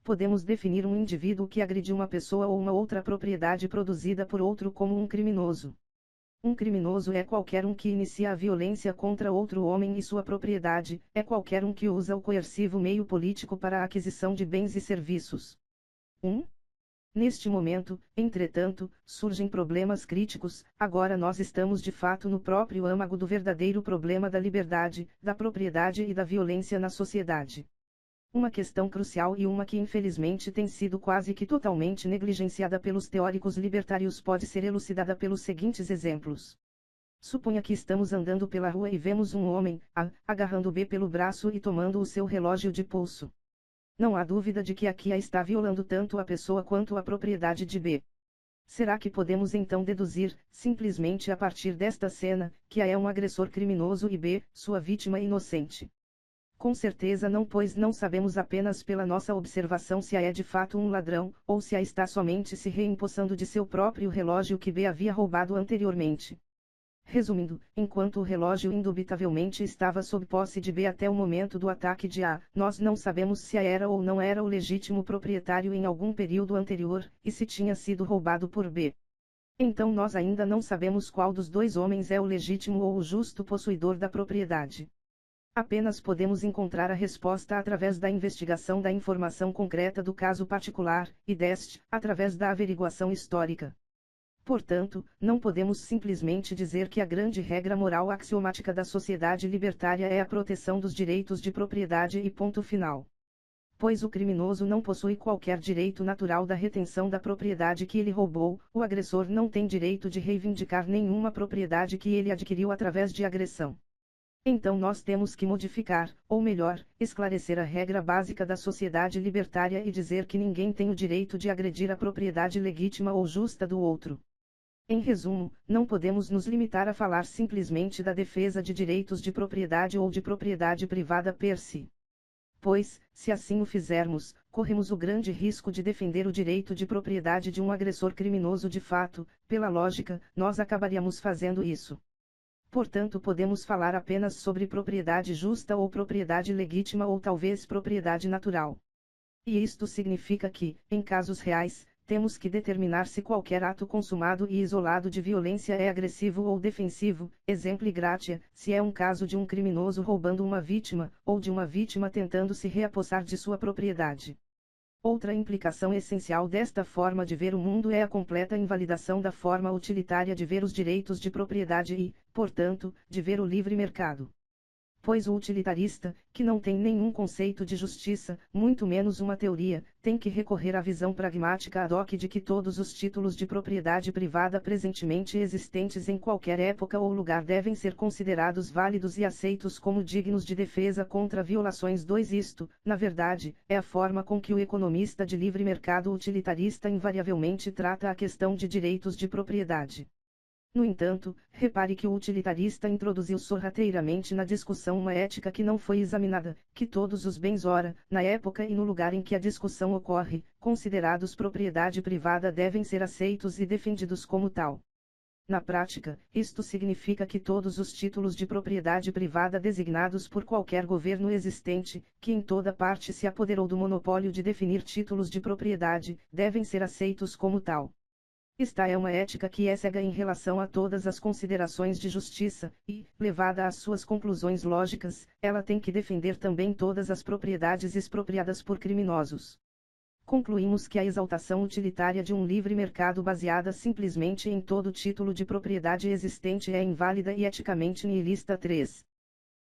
podemos definir um indivíduo que agrediu uma pessoa ou uma outra propriedade produzida por outro como um criminoso. Um criminoso é qualquer um que inicia a violência contra outro homem e sua propriedade, é qualquer um que usa o coercivo meio político para a aquisição de bens e serviços. 1. Neste momento, entretanto, surgem problemas críticos. Agora nós estamos de fato no próprio âmago do verdadeiro problema da liberdade, da propriedade e da violência na sociedade. Uma questão crucial e uma que infelizmente tem sido quase que totalmente negligenciada pelos teóricos libertários pode ser elucidada pelos seguintes exemplos. Suponha que estamos andando pela rua e vemos um homem, A, agarrando B pelo braço e tomando o seu relógio de pulso. Não há dúvida de que aqui A está violando tanto a pessoa quanto a propriedade de B. Será que podemos então deduzir, simplesmente a partir desta cena, que A é um agressor criminoso e B, sua vítima inocente? Com certeza não, pois não sabemos apenas pela nossa observação se A é de fato um ladrão, ou se A está somente se reempossando de seu próprio relógio que B havia roubado anteriormente. Resumindo, enquanto o relógio indubitavelmente estava sob posse de B até o momento do ataque de A, nós não sabemos se A era ou não era o legítimo proprietário em algum período anterior, e se tinha sido roubado por B. Então nós ainda não sabemos qual dos dois homens é o legítimo ou o justo possuidor da propriedade. Apenas podemos encontrar a resposta através da investigação da informação concreta do caso particular, e deste, através da averiguação histórica. Portanto, não podemos simplesmente dizer que a grande regra moral axiomática da sociedade libertária é a proteção dos direitos de propriedade e ponto final. Pois o criminoso não possui qualquer direito natural da retenção da propriedade que ele roubou, o agressor não tem direito de reivindicar nenhuma propriedade que ele adquiriu através de agressão. Então nós temos que modificar, ou melhor, esclarecer a regra básica da sociedade libertária e dizer que ninguém tem o direito de agredir a propriedade legítima ou justa do outro. Em resumo, não podemos nos limitar a falar simplesmente da defesa de direitos de propriedade ou de propriedade privada per si. Pois, se assim o fizermos, corremos o grande risco de defender o direito de propriedade de um agressor criminoso de fato. Pela lógica, nós acabaríamos fazendo isso. Portanto, podemos falar apenas sobre propriedade justa ou propriedade legítima ou talvez propriedade natural. E isto significa que, em casos reais, temos que determinar se qualquer ato consumado e isolado de violência é agressivo ou defensivo, exemplo gratia, se é um caso de um criminoso roubando uma vítima, ou de uma vítima tentando se reapossar de sua propriedade. Outra implicação essencial desta forma de ver o mundo é a completa invalidação da forma utilitária de ver os direitos de propriedade e, portanto, de ver o livre mercado. Pois o utilitarista, que não tem nenhum conceito de justiça, muito menos uma teoria, tem que recorrer à visão pragmática ad hoc de que todos os títulos de propriedade privada presentemente existentes em qualquer época ou lugar devem ser considerados válidos e aceitos como dignos de defesa contra violações. Isto, na verdade, é a forma com que o economista de livre mercado utilitarista invariavelmente trata a questão de direitos de propriedade. No entanto, repare que o utilitarista introduziu sorrateiramente na discussão uma ética que não foi examinada, que todos os bens ora, na época e no lugar em que a discussão ocorre, considerados propriedade privada devem ser aceitos e defendidos como tal. Na prática, isto significa que todos os títulos de propriedade privada designados por qualquer governo existente, que em toda parte se apoderou do monopólio de definir títulos de propriedade, devem ser aceitos como tal. Esta é uma ética que é cega em relação a todas as considerações de justiça, e, levada às suas conclusões lógicas, ela tem que defender também todas as propriedades expropriadas por criminosos. Concluímos que a exaltação utilitária de um livre mercado baseada simplesmente em todo título de propriedade existente é inválida e eticamente nihilista. 3.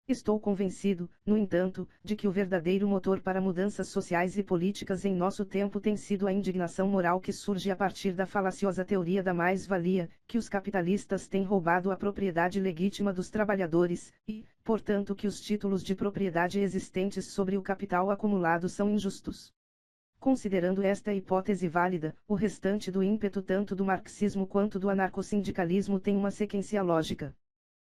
Estou convencido, no entanto, de que o verdadeiro motor para mudanças sociais e políticas em nosso tempo tem sido a indignação moral que surge a partir da falaciosa teoria da mais-valia, que os capitalistas têm roubado a propriedade legítima dos trabalhadores, e, portanto, que os títulos de propriedade existentes sobre o capital acumulado são injustos. Considerando esta hipótese válida, o restante do ímpeto tanto do marxismo quanto do anarcossindicalismo tem uma sequência lógica.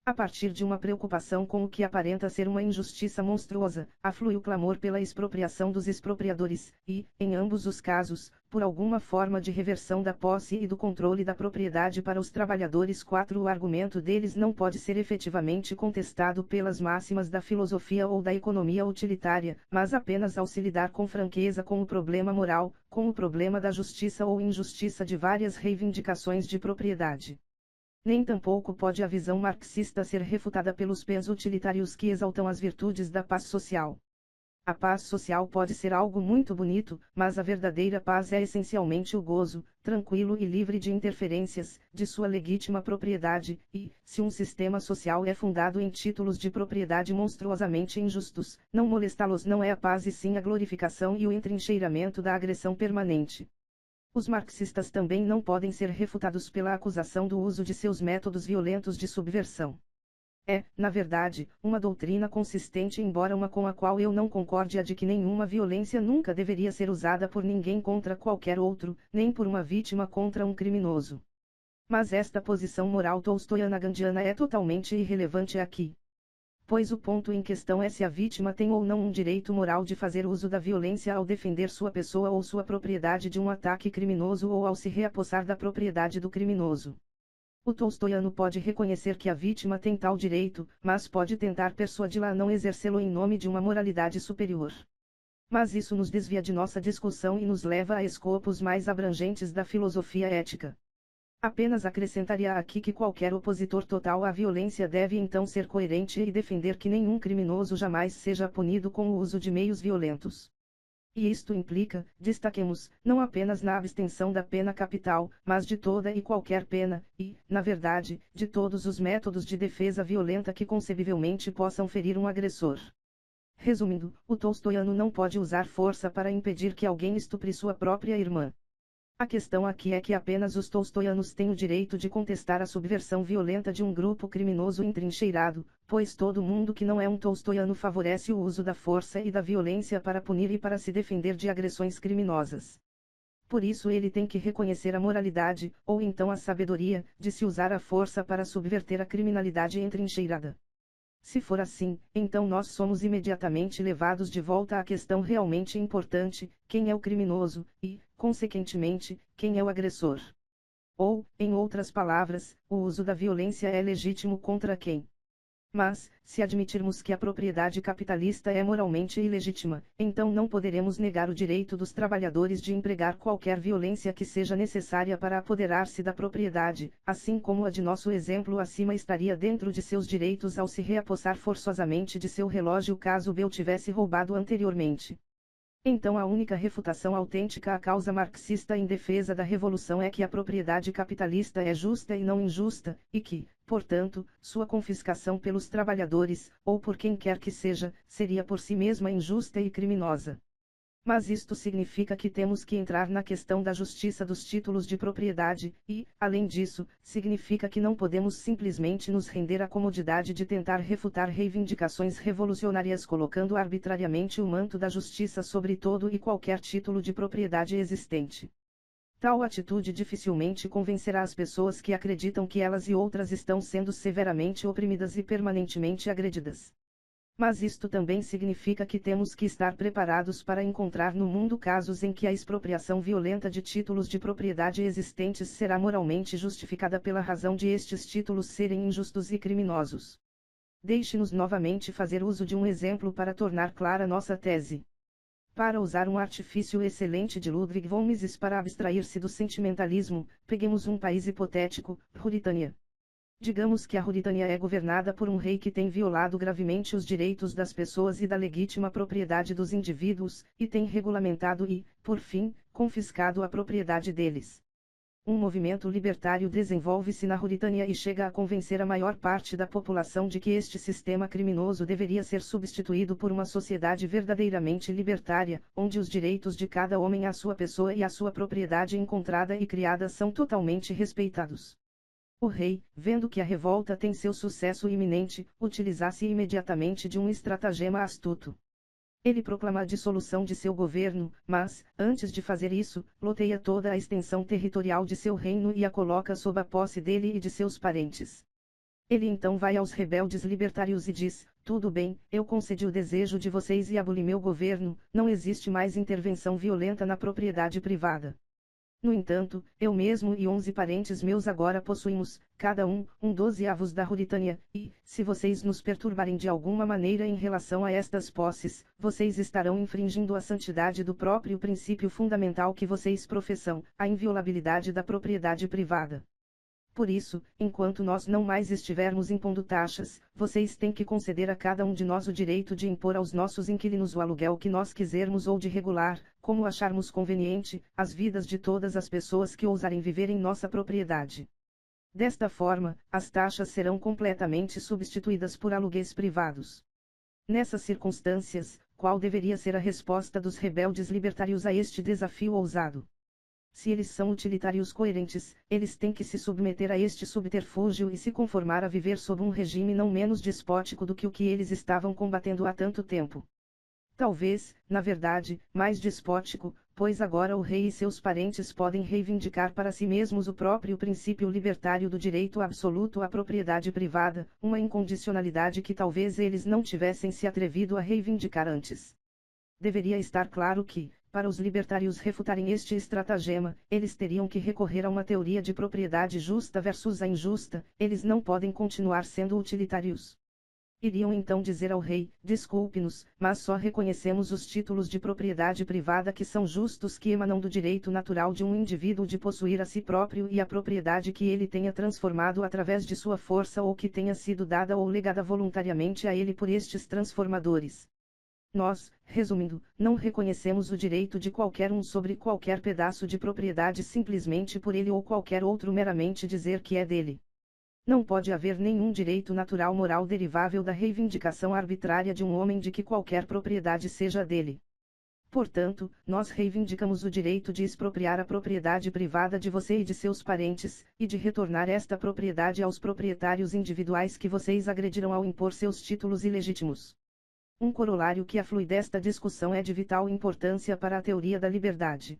A partir de uma preocupação com o que aparenta ser uma injustiça monstruosa, aflui o clamor pela expropriação dos expropriadores, e, em ambos os casos, por alguma forma de reversão da posse e do controle da propriedade para os trabalhadores. 4. O argumento deles não pode ser efetivamente contestado pelas máximas da filosofia ou da economia utilitária, mas apenas ao se lidar com franqueza com o problema moral, com o problema da justiça ou injustiça de várias reivindicações de propriedade. Nem tampouco pode a visão marxista ser refutada pelos pés utilitários que exaltam as virtudes da paz social. A paz social pode ser algo muito bonito, mas a verdadeira paz é essencialmente o gozo, tranquilo e livre de interferências, de sua legítima propriedade, e, se um sistema social é fundado em títulos de propriedade monstruosamente injustos, não molestá-los não é a paz e sim a glorificação e o entrincheiramento da agressão permanente. Os marxistas também não podem ser refutados pela acusação do uso de seus métodos violentos de subversão. É, na verdade, uma doutrina consistente, embora uma com a qual eu não concorde, a de que nenhuma violência nunca deveria ser usada por ninguém contra qualquer outro, nem por uma vítima contra um criminoso. Mas esta posição moral tolstoiana-gandiana é totalmente irrelevante aqui. Pois o ponto em questão é se a vítima tem ou não um direito moral de fazer uso da violência ao defender sua pessoa ou sua propriedade de um ataque criminoso ou ao se reapossar da propriedade do criminoso. O tolstoiano pode reconhecer que a vítima tem tal direito, mas pode tentar persuadi-la a não exercê-lo em nome de uma moralidade superior. Mas isso nos desvia de nossa discussão e nos leva a escopos mais abrangentes da filosofia ética. Apenas acrescentaria aqui que qualquer opositor total à violência deve então ser coerente e defender que nenhum criminoso jamais seja punido com o uso de meios violentos. E isto implica, destaquemos, não apenas na abstenção da pena capital, mas de toda e qualquer pena, e, na verdade, de todos os métodos de defesa violenta que concebivelmente possam ferir um agressor. Resumindo, o tolstoiano não pode usar força para impedir que alguém estupre sua própria irmã. A questão aqui é que apenas os tolstoianos têm o direito de contestar a subversão violenta de um grupo criminoso entrincheirado, pois todo mundo que não é um tolstoiano favorece o uso da força e da violência para punir e para se defender de agressões criminosas. Por isso ele tem que reconhecer a moralidade, ou então a sabedoria, de se usar a força para subverter a criminalidade entrincheirada. Se for assim, então nós somos imediatamente levados de volta à questão realmente importante: quem é o criminoso, e, consequentemente, quem é o agressor? Ou, em outras palavras, o uso da violência é legítimo contra quem? Mas, se admitirmos que a propriedade capitalista é moralmente ilegítima, então não poderemos negar o direito dos trabalhadores de empregar qualquer violência que seja necessária para apoderar-se da propriedade, assim como a de nosso exemplo acima estaria dentro de seus direitos ao se reapossar forçosamente de seu relógio caso B o tivesse roubado anteriormente. Então a única refutação autêntica à causa marxista em defesa da revolução é que a propriedade capitalista é justa e não injusta, e que, portanto, sua confiscação pelos trabalhadores, ou por quem quer que seja, seria por si mesma injusta e criminosa. Mas isto significa que temos que entrar na questão da justiça dos títulos de propriedade, e, além disso, significa que não podemos simplesmente nos render à comodidade de tentar refutar reivindicações revolucionárias colocando arbitrariamente o manto da justiça sobre todo e qualquer título de propriedade existente. Tal atitude dificilmente convencerá as pessoas que acreditam que elas e outras estão sendo severamente oprimidas e permanentemente agredidas. Mas isto também significa que temos que estar preparados para encontrar no mundo casos em que a expropriação violenta de títulos de propriedade existentes será moralmente justificada pela razão de estes títulos serem injustos e criminosos. Deixe-nos novamente fazer uso de um exemplo para tornar clara nossa tese. Para usar um artifício excelente de Ludwig von Mises para abstrair-se do sentimentalismo, peguemos um país hipotético, Ruritânia. Digamos que a Ruritânia é governada por um rei que tem violado gravemente os direitos das pessoas e da legítima propriedade dos indivíduos, e tem regulamentado e, por fim, confiscado a propriedade deles. Um movimento libertário desenvolve-se na Ruritânia e chega a convencer a maior parte da população de que este sistema criminoso deveria ser substituído por uma sociedade verdadeiramente libertária, onde os direitos de cada homem à sua pessoa e à sua propriedade encontrada e criada são totalmente respeitados. O rei, vendo que a revolta tem seu sucesso iminente, utilizasse imediatamente de um estratagema astuto. Ele proclama a dissolução de seu governo, mas, antes de fazer isso, loteia toda a extensão territorial de seu reino e a coloca sob a posse dele e de seus parentes. Ele então vai aos rebeldes libertários e diz: tudo bem, eu concedi o desejo de vocês e aboli meu governo, não existe mais intervenção violenta na propriedade privada. No entanto, eu mesmo e 11 parentes meus agora possuímos, cada um, 12º da Ruritânia, e, se vocês nos perturbarem de alguma maneira em relação a estas posses, vocês estarão infringindo a santidade do próprio princípio fundamental que vocês professam, a inviolabilidade da propriedade privada. Por isso, enquanto nós não mais estivermos impondo taxas, vocês têm que conceder a cada um de nós o direito de impor aos nossos inquilinos o aluguel que nós quisermos ou de regular, como acharmos conveniente, as vidas de todas as pessoas que ousarem viver em nossa propriedade. Desta forma, as taxas serão completamente substituídas por aluguéis privados. Nessas circunstâncias, qual deveria ser a resposta dos rebeldes libertários a este desafio ousado? Se eles são utilitários coerentes, eles têm que se submeter a este subterfúgio e se conformar a viver sob um regime não menos despótico do que o que eles estavam combatendo há tanto tempo. Talvez, na verdade, mais despótico, pois agora o rei e seus parentes podem reivindicar para si mesmos o próprio princípio libertário do direito absoluto à propriedade privada, uma incondicionalidade que talvez eles não tivessem se atrevido a reivindicar antes. Deveria estar claro que, para os libertários refutarem este estratagema, eles teriam que recorrer a uma teoria de propriedade justa versus a injusta, eles não podem continuar sendo utilitários. Iriam então dizer ao rei: desculpe-nos, mas só reconhecemos os títulos de propriedade privada que são justos, que emanam do direito natural de um indivíduo de possuir a si próprio e a propriedade que ele tenha transformado através de sua força ou que tenha sido dada ou legada voluntariamente a ele por estes transformadores. Nós, resumindo, não reconhecemos o direito de qualquer um sobre qualquer pedaço de propriedade simplesmente por ele ou qualquer outro meramente dizer que é dele. Não pode haver nenhum direito natural moral derivável da reivindicação arbitrária de um homem de que qualquer propriedade seja dele. Portanto, nós reivindicamos o direito de expropriar a propriedade privada de você e de seus parentes, e de retornar esta propriedade aos proprietários individuais que vocês agrediram ao impor seus títulos ilegítimos. Um corolário que aflui desta discussão é de vital importância para a teoria da liberdade.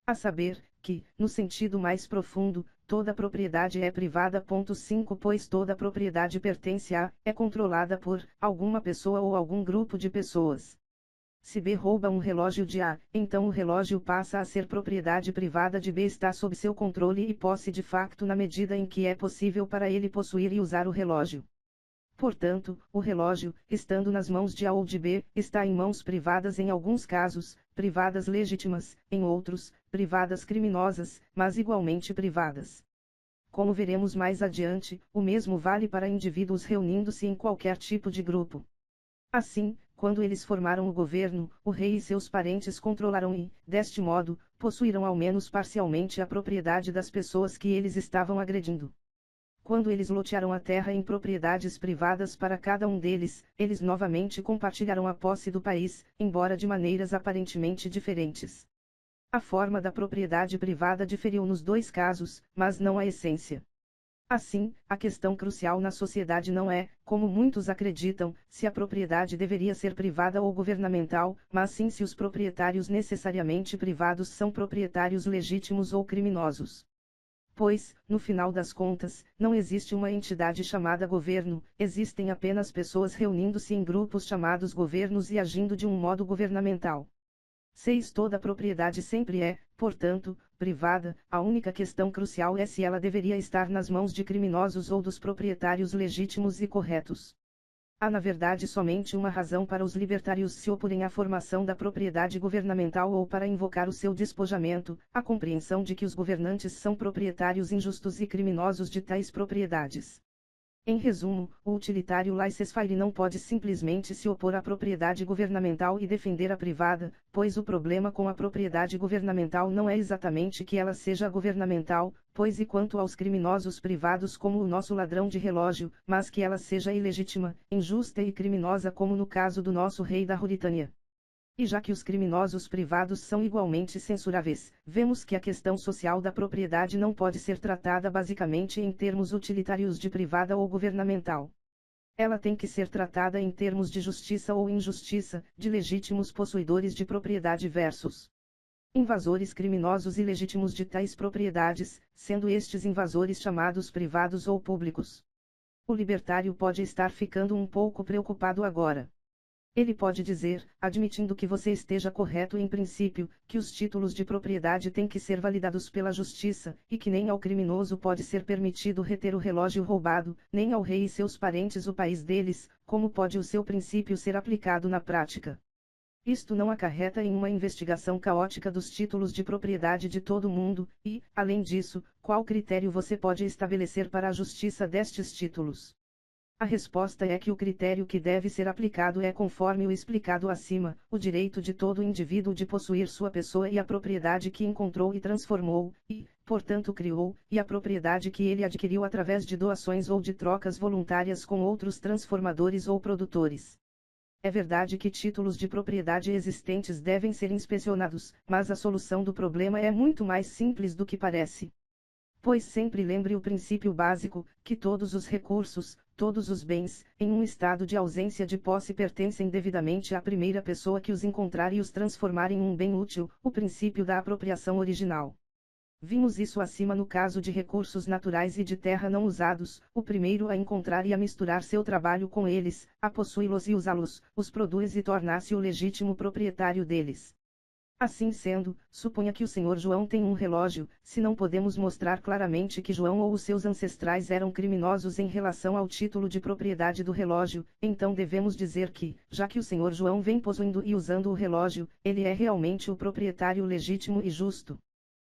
A saber, que, no sentido mais profundo, toda propriedade é privada. 5 Pois toda propriedade pertence a, é controlada por, alguma pessoa ou algum grupo de pessoas. Se B rouba um relógio de A, então o relógio passa a ser propriedade privada de B, está sob seu controle e posse de facto na medida em que é possível para ele possuir e usar o relógio. Portanto, o relógio, estando nas mãos de A ou de B, está em mãos privadas em alguns casos, privadas legítimas, em outros, privadas criminosas, mas igualmente privadas. Como veremos mais adiante, o mesmo vale para indivíduos reunindo-se em qualquer tipo de grupo. Assim, quando eles formaram o governo, o rei e seus parentes controlaram e, deste modo, possuíram ao menos parcialmente a propriedade das pessoas que eles estavam agredindo. Quando eles lotearam a terra em propriedades privadas para cada um deles, eles novamente compartilharam a posse do país, embora de maneiras aparentemente diferentes. A forma da propriedade privada diferiu nos dois casos, mas não a essência. Assim, a questão crucial na sociedade não é, como muitos acreditam, se a propriedade deveria ser privada ou governamental, mas sim se os proprietários necessariamente privados são proprietários legítimos ou criminosos. Pois, no final das contas, não existe uma entidade chamada governo, existem apenas pessoas reunindo-se em grupos chamados governos e agindo de um modo governamental. 6 Toda propriedade sempre é, portanto, privada, a única questão crucial é se ela deveria estar nas mãos de criminosos ou dos proprietários legítimos e corretos. Há na verdade somente uma razão para os libertários se oporem à formação da propriedade governamental ou para invocar o seu despojamento, a compreensão de que os governantes são proprietários injustos e criminosos de tais propriedades. Em resumo, o utilitário laissez-faire não pode simplesmente se opor à propriedade governamental e defender a privada, pois o problema com a propriedade governamental não é exatamente que ela seja governamental, pois e quanto aos criminosos privados como o nosso ladrão de relógio, mas que ela seja ilegítima, injusta e criminosa como no caso do nosso rei da Ruritânia. E já que os criminosos privados são igualmente censuráveis, vemos que a questão social da propriedade não pode ser tratada basicamente em termos utilitários de privada ou governamental. Ela tem que ser tratada em termos de justiça ou injustiça, de legítimos possuidores de propriedade versus invasores criminosos e legítimos de tais propriedades, sendo estes invasores chamados privados ou públicos. O libertário pode estar ficando um pouco preocupado agora. Ele pode dizer, admitindo que você esteja correto em princípio, que os títulos de propriedade têm que ser validados pela justiça, e que nem ao criminoso pode ser permitido reter o relógio roubado, nem ao rei e seus parentes o país deles, como pode o seu princípio ser aplicado na prática. Isto não acarreta em uma investigação caótica dos títulos de propriedade de todo o mundo, e, além disso, qual critério você pode estabelecer para a justiça destes títulos? A resposta é que o critério que deve ser aplicado é conforme o explicado acima, o direito de todo indivíduo de possuir sua pessoa e a propriedade que encontrou e transformou, e, portanto criou, e a propriedade que ele adquiriu através de doações ou de trocas voluntárias com outros transformadores ou produtores. É verdade que títulos de propriedade existentes devem ser inspecionados, mas a solução do problema é muito mais simples do que parece. Pois sempre lembre o princípio básico, que todos os recursos, todos os bens, em um estado de ausência de posse pertencem devidamente à primeira pessoa que os encontrar e os transformar em um bem útil, o princípio da apropriação original. Vimos isso acima no caso de recursos naturais e de terra não usados, o primeiro a encontrar e a misturar seu trabalho com eles, a possuí-los e usá-los, os produz e tornar-se o legítimo proprietário deles. Assim sendo, suponha que o Sr. João tem um relógio, se não podemos mostrar claramente que João ou os seus ancestrais eram criminosos em relação ao título de propriedade do relógio, então devemos dizer que, já que o Sr. João vem possuindo e usando o relógio, ele é realmente o proprietário legítimo e justo.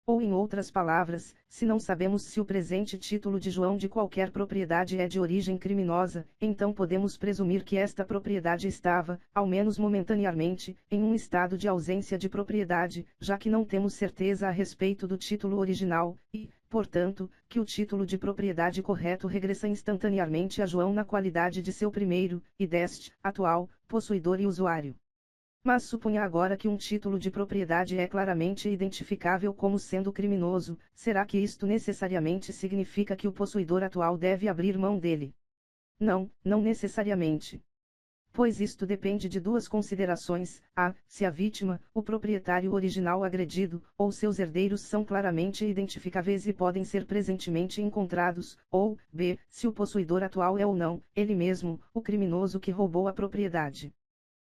Ou em outras palavras, se não sabemos se o presente título de João de qualquer propriedade é de origem criminosa, então podemos presumir que esta propriedade estava, ao menos momentaneamente, em um estado de ausência de propriedade, já que não temos certeza a respeito do título original, e, portanto, que o título de propriedade correto regressa instantaneamente a João na qualidade de seu primeiro, e deste, atual, possuidor e usuário. Mas suponha agora que um título de propriedade é claramente identificável como sendo criminoso, será que isto necessariamente significa que o possuidor atual deve abrir mão dele? Não, não necessariamente. Pois isto depende de duas considerações: a, se a vítima, o proprietário original agredido, ou seus herdeiros são claramente identificáveis e podem ser presentemente encontrados, ou, b, se o possuidor atual é ou não, ele mesmo, o criminoso que roubou a propriedade.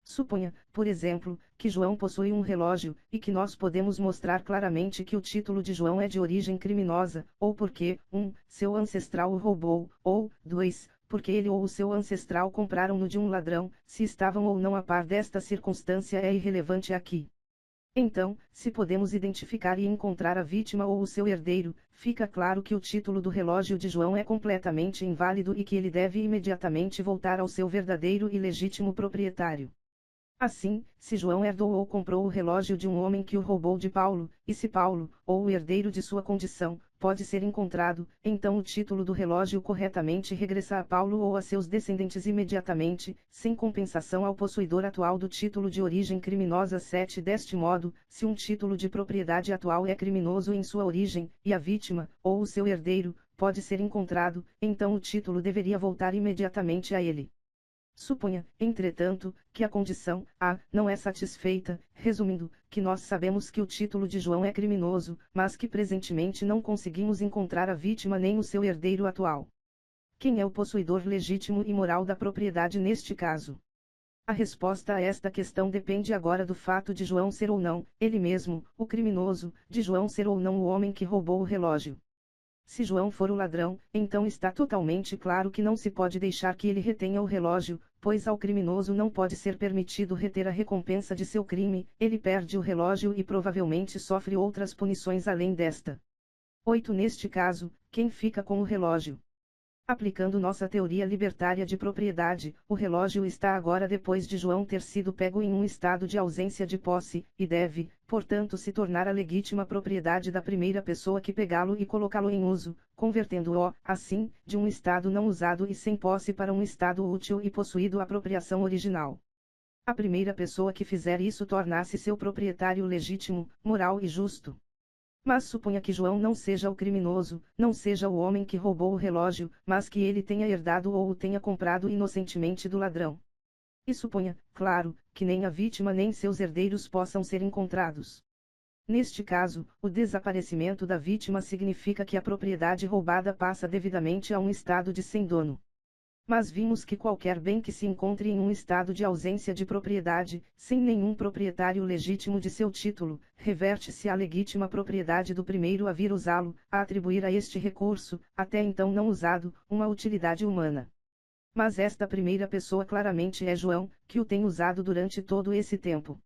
Suponha, por exemplo, que João possui um relógio, e que nós podemos mostrar claramente que o título de João é de origem criminosa, ou porque, 1, seu ancestral o roubou, ou, 2, porque ele ou o seu ancestral compraram-no de um ladrão, se estavam ou não a par desta circunstância é irrelevante aqui. Então, se podemos identificar e encontrar a vítima ou o seu herdeiro, fica claro que o título do relógio de João é completamente inválido e que ele deve imediatamente voltar ao seu verdadeiro e legítimo proprietário. Assim, se João herdou ou comprou o relógio de um homem que o roubou de Paulo, e se Paulo, ou o herdeiro de sua condição, pode ser encontrado, então o título do relógio corretamente regressa a Paulo ou a seus descendentes imediatamente, sem compensação ao possuidor atual do título de origem criminosa. 7. Deste modo, se um título de propriedade atual é criminoso em sua origem, e a vítima, ou o seu herdeiro, pode ser encontrado, então o título deveria voltar imediatamente a ele. Suponha, entretanto, que a condição A não é satisfeita, resumindo, que nós sabemos que o título de João é criminoso, mas que presentemente não conseguimos encontrar a vítima nem o seu herdeiro atual. Quem é o possuidor legítimo e moral da propriedade neste caso? A resposta a esta questão depende agora do fato de João ser ou não, ele mesmo, o criminoso, de João ser ou não o homem que roubou o relógio. Se João for o ladrão, então está totalmente claro que não se pode deixar que ele retenha o relógio, pois ao criminoso não pode ser permitido reter a recompensa de seu crime, ele perde o relógio e provavelmente sofre outras punições além desta. 8. Neste caso, quem fica com o relógio? Aplicando nossa teoria libertária de propriedade, o relógio está agora depois de João ter sido pego em um estado de ausência de posse, e deve, portanto, se tornar a legítima propriedade da primeira pessoa que pegá-lo e colocá-lo em uso, convertendo-o, assim, de um estado não usado e sem posse para um estado útil e possuído a apropriação original. A primeira pessoa que fizer isso torna-se seu proprietário legítimo, moral e justo. Mas suponha que João não seja o criminoso, não seja o homem que roubou o relógio, mas que ele tenha herdado ou o tenha comprado inocentemente do ladrão. E suponha, claro, que nem a vítima nem seus herdeiros possam ser encontrados. Neste caso, o desaparecimento da vítima significa que a propriedade roubada passa devidamente a um estado de sem dono. Mas vimos que qualquer bem que se encontre em um estado de ausência de propriedade, sem nenhum proprietário legítimo de seu título, reverte-se à legítima propriedade do primeiro a vir usá-lo, a atribuir a este recurso, até então não usado, uma utilidade humana. Mas esta primeira pessoa claramente é João, que o tem usado durante todo esse tempo.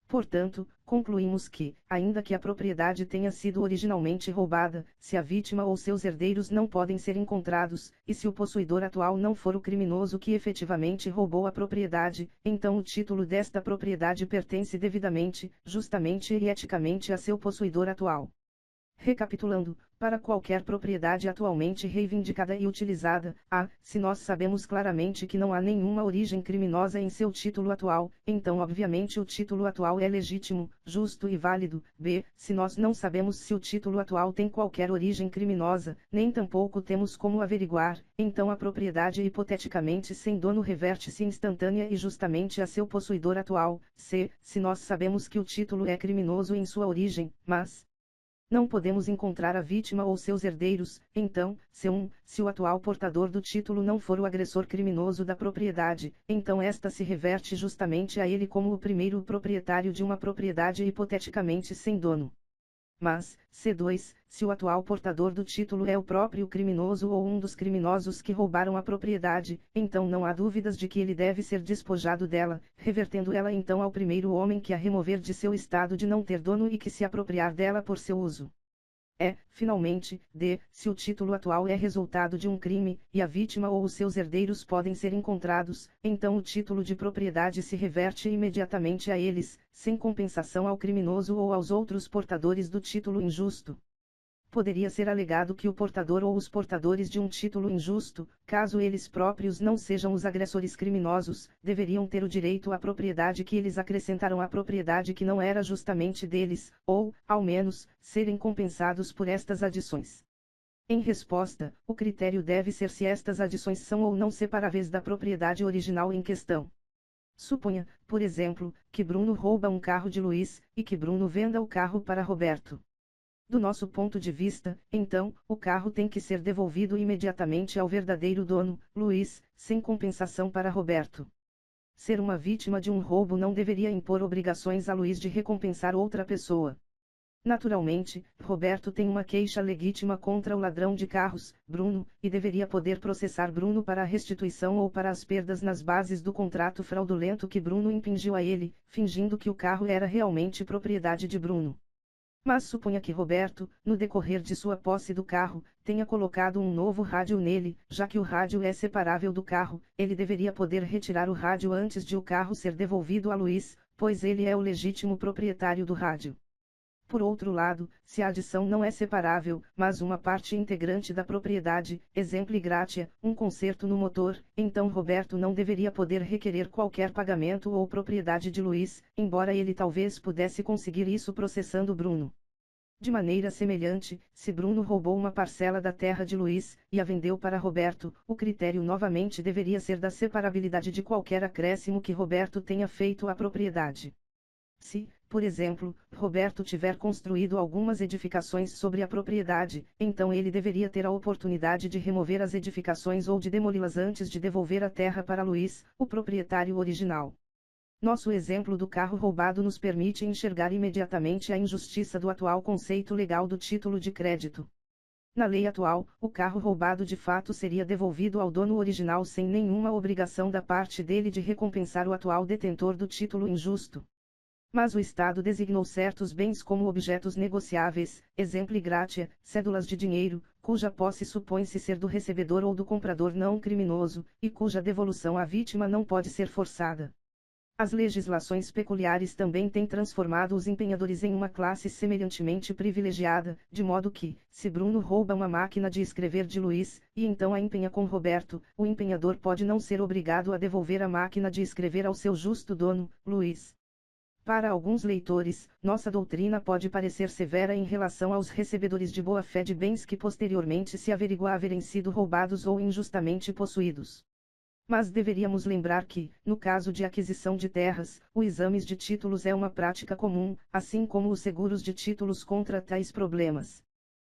Portanto, concluímos que, ainda que a propriedade tenha sido originalmente roubada, se a vítima ou seus herdeiros não podem ser encontrados, e se o possuidor atual não for o criminoso que efetivamente roubou a propriedade, então o título desta propriedade pertence devidamente, justamente e eticamente a seu possuidor atual. Recapitulando, para qualquer propriedade atualmente reivindicada e utilizada, a, se nós sabemos claramente que não há nenhuma origem criminosa em seu título atual, então obviamente o título atual é legítimo, justo e válido. B, se nós não sabemos se o título atual tem qualquer origem criminosa, nem tampouco temos como averiguar, então a propriedade hipoteticamente sem dono reverte-se instantânea e justamente a seu possuidor atual. C, se nós sabemos que o título é criminoso em sua origem, mas não podemos encontrar a vítima ou seus herdeiros, então, C1, se o atual portador do título não for o agressor criminoso da propriedade, então esta se reverte justamente a ele como o primeiro proprietário de uma propriedade hipoteticamente sem dono. Mas, C2, se o atual portador do título é o próprio criminoso ou um dos criminosos que roubaram a propriedade, então não há dúvidas de que ele deve ser despojado dela, revertendo ela então ao primeiro homem que a remover de seu estado de não ter dono e que se apropriar dela por seu uso. Finalmente, D, se o título atual é resultado de um crime, e a vítima ou os seus herdeiros podem ser encontrados, então o título de propriedade se reverte imediatamente a eles, sem compensação ao criminoso ou aos outros portadores do título injusto. Poderia ser alegado que o portador ou os portadores de um título injusto, caso eles próprios não sejam os agressores criminosos, deveriam ter o direito à propriedade que eles acrescentaram à propriedade que não era justamente deles, ou, ao menos, serem compensados por estas adições. Em resposta, o critério deve ser se estas adições são ou não separáveis da propriedade original em questão. Suponha, por exemplo, que Bruno rouba um carro de Luiz, e que Bruno venda o carro para Roberto. Do nosso ponto de vista, então, o carro tem que ser devolvido imediatamente ao verdadeiro dono, Luiz, sem compensação para Roberto. Ser uma vítima de um roubo não deveria impor obrigações a Luiz de recompensar outra pessoa. Naturalmente, Roberto tem uma queixa legítima contra o ladrão de carros, Bruno, e deveria poder processar Bruno para a restituição ou para as perdas nas bases do contrato fraudulento que Bruno impingiu a ele, fingindo que o carro era realmente propriedade de Bruno. Mas suponha que Roberto, no decorrer de sua posse do carro, tenha colocado um novo rádio nele, já que o rádio é separável do carro, ele deveria poder retirar o rádio antes de o carro ser devolvido a Luiz, pois ele é o legítimo proprietário do rádio. Por outro lado, se a adição não é separável, mas uma parte integrante da propriedade, exemplo gratia, um conserto no motor, então Roberto não deveria poder requerer qualquer pagamento ou propriedade de Luiz, embora ele talvez pudesse conseguir isso processando Bruno. De maneira semelhante, se Bruno roubou uma parcela da terra de Luiz, e a vendeu para Roberto, o critério novamente deveria ser da separabilidade de qualquer acréscimo que Roberto tenha feito à propriedade. Se, por exemplo, Roberto tiver construído algumas edificações sobre a propriedade, então ele deveria ter a oportunidade de remover as edificações ou de demoli-las antes de devolver a terra para Luiz, o proprietário original. Nosso exemplo do carro roubado nos permite enxergar imediatamente a injustiça do atual conceito legal do título de crédito. Na lei atual, o carro roubado de fato seria devolvido ao dono original sem nenhuma obrigação da parte dele de recompensar o atual detentor do título injusto. Mas o Estado designou certos bens como objetos negociáveis, exemplo gratia, cédulas de dinheiro, cuja posse supõe-se ser do recebedor ou do comprador não criminoso, e cuja devolução à vítima não pode ser forçada. As legislações peculiares também têm transformado os empenhadores em uma classe semelhantemente privilegiada, de modo que, se Bruno rouba uma máquina de escrever de Luiz, e então a empenha com Roberto, o empenhador pode não ser obrigado a devolver a máquina de escrever ao seu justo dono, Luiz. Para alguns leitores, nossa doutrina pode parecer severa em relação aos recebedores de boa-fé de bens que posteriormente se averigua haverem sido roubados ou injustamente possuídos. Mas deveríamos lembrar que, no caso de aquisição de terras, o exame de títulos é uma prática comum, assim como os seguros de títulos contra tais problemas.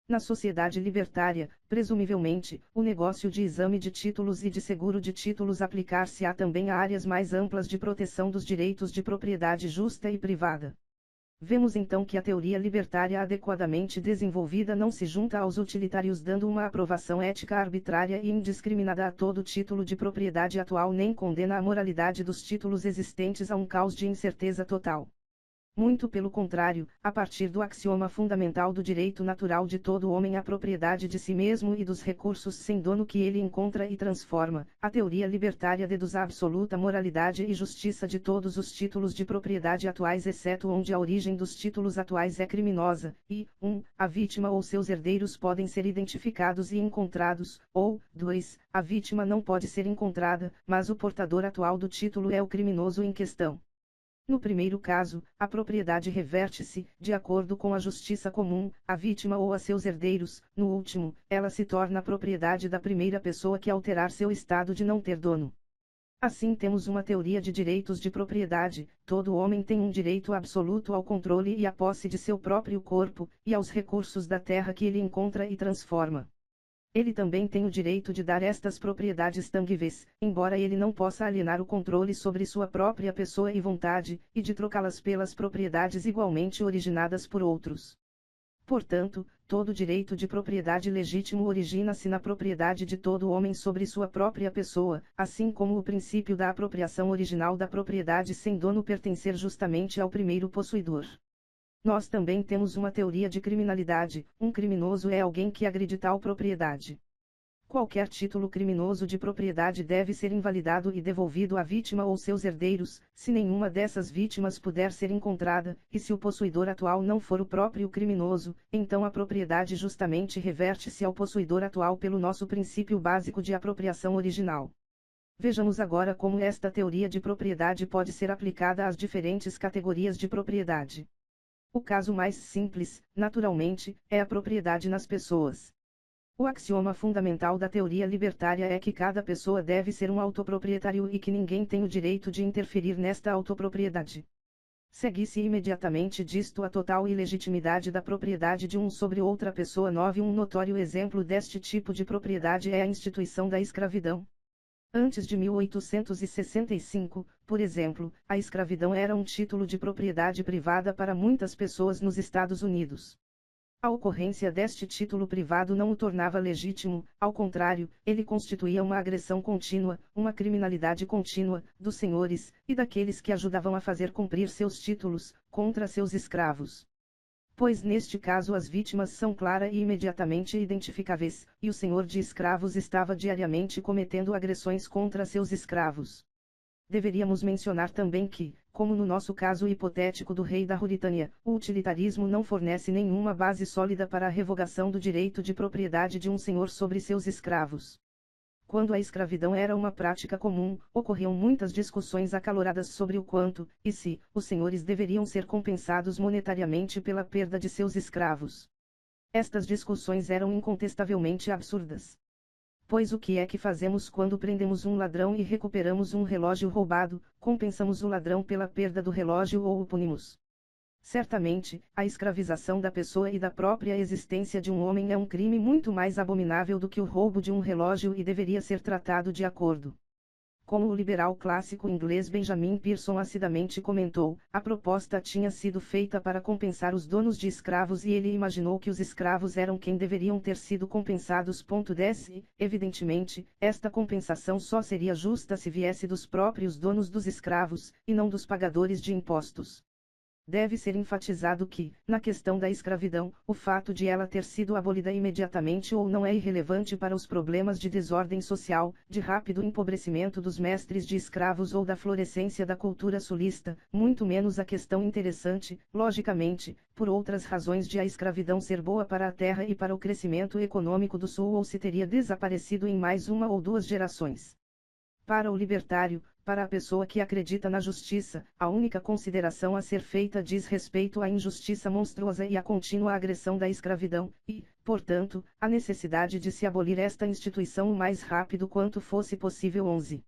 Na sociedade libertária, presumivelmente, o negócio de exame de títulos e de seguro de títulos aplicar-se-á também a áreas mais amplas de proteção dos direitos de propriedade justa e privada. Vemos então que a teoria libertária adequadamente desenvolvida não se junta aos utilitários dando uma aprovação ética arbitrária e indiscriminada a todo título de propriedade atual nem condena a moralidade dos títulos existentes a um caos de incerteza total. Muito pelo contrário, a partir do axioma fundamental do direito natural de todo homem à propriedade de si mesmo e dos recursos sem dono que ele encontra e transforma, a teoria libertária deduz a absoluta moralidade e justiça de todos os títulos de propriedade atuais exceto onde a origem dos títulos atuais é criminosa, e, 1. A vítima ou seus herdeiros podem ser identificados e encontrados, ou, 2. A vítima não pode ser encontrada, mas o portador atual do título é o criminoso em questão. No primeiro caso, a propriedade reverte-se, de acordo com a justiça comum, à vítima ou a seus herdeiros; no último, ela se torna propriedade da primeira pessoa que alterar seu estado de não ter dono. Assim temos uma teoria de direitos de propriedade: todo homem tem um direito absoluto ao controle e à posse de seu próprio corpo, e aos recursos da terra que ele encontra e transforma. Ele também tem o direito de dar estas propriedades tangíveis, embora ele não possa alienar o controle sobre sua própria pessoa e vontade, e de trocá-las pelas propriedades igualmente originadas por outros. Portanto, todo direito de propriedade legítimo origina-se na propriedade de todo homem sobre sua própria pessoa, assim como o princípio da apropriação original da propriedade sem dono pertencer justamente ao primeiro possuidor. Nós também temos uma teoria de criminalidade: um criminoso é alguém que agride tal propriedade. Qualquer título criminoso de propriedade deve ser invalidado e devolvido à vítima ou seus herdeiros, se nenhuma dessas vítimas puder ser encontrada, e se o possuidor atual não for o próprio criminoso, então a propriedade justamente reverte-se ao possuidor atual pelo nosso princípio básico de apropriação original. Vejamos agora como esta teoria de propriedade pode ser aplicada às diferentes categorias de propriedade. O caso mais simples, naturalmente, é a propriedade nas pessoas. O axioma fundamental da teoria libertária é que cada pessoa deve ser um autoproprietário e que ninguém tem o direito de interferir nesta autopropriedade. Segue-se imediatamente disto a total ilegitimidade da propriedade de um sobre outra pessoa. Um notório exemplo deste tipo de propriedade é a instituição da escravidão. Antes de 1865, por exemplo, a escravidão era um título de propriedade privada para muitas pessoas nos Estados Unidos. A ocorrência deste título privado não o tornava legítimo, ao contrário, ele constituía uma agressão contínua, uma criminalidade contínua, dos senhores, e daqueles que ajudavam a fazer cumprir seus títulos, contra seus escravos. Pois neste caso as vítimas são clara e imediatamente identificáveis, e o senhor de escravos estava diariamente cometendo agressões contra seus escravos. Deveríamos mencionar também que, como no nosso caso hipotético do rei da Ruritânia, o utilitarismo não fornece nenhuma base sólida para a revogação do direito de propriedade de um senhor sobre seus escravos. Quando a escravidão era uma prática comum, ocorriam muitas discussões acaloradas sobre o quanto, e se, os senhores deveriam ser compensados monetariamente pela perda de seus escravos. Estas discussões eram incontestavelmente absurdas. Pois o que é que fazemos quando prendemos um ladrão e recuperamos um relógio roubado? Compensamos o ladrão pela perda do relógio ou o punimos? Certamente, a escravização da pessoa e da própria existência de um homem é um crime muito mais abominável do que o roubo de um relógio e deveria ser tratado de acordo. Como o liberal clássico inglês Benjamin Pearson acidamente comentou, a proposta tinha sido feita para compensar os donos de escravos e ele imaginou que os escravos eram quem deveriam ter sido compensados. Evidentemente, esta compensação só seria justa se viesse dos próprios donos dos escravos, e não dos pagadores de impostos. Deve ser enfatizado que, na questão da escravidão, o fato de ela ter sido abolida imediatamente ou não é irrelevante para os problemas de desordem social, de rápido empobrecimento dos mestres de escravos ou da florescência da cultura sulista, muito menos a questão interessante, logicamente, por outras razões de a escravidão ser boa para a terra e para o crescimento econômico do Sul ou se teria desaparecido em mais uma ou duas gerações. Para o libertário, para a pessoa que acredita na justiça, a única consideração a ser feita diz respeito à injustiça monstruosa e à contínua agressão da escravidão, e, portanto, à necessidade de se abolir esta instituição o mais rápido quanto fosse possível. 11.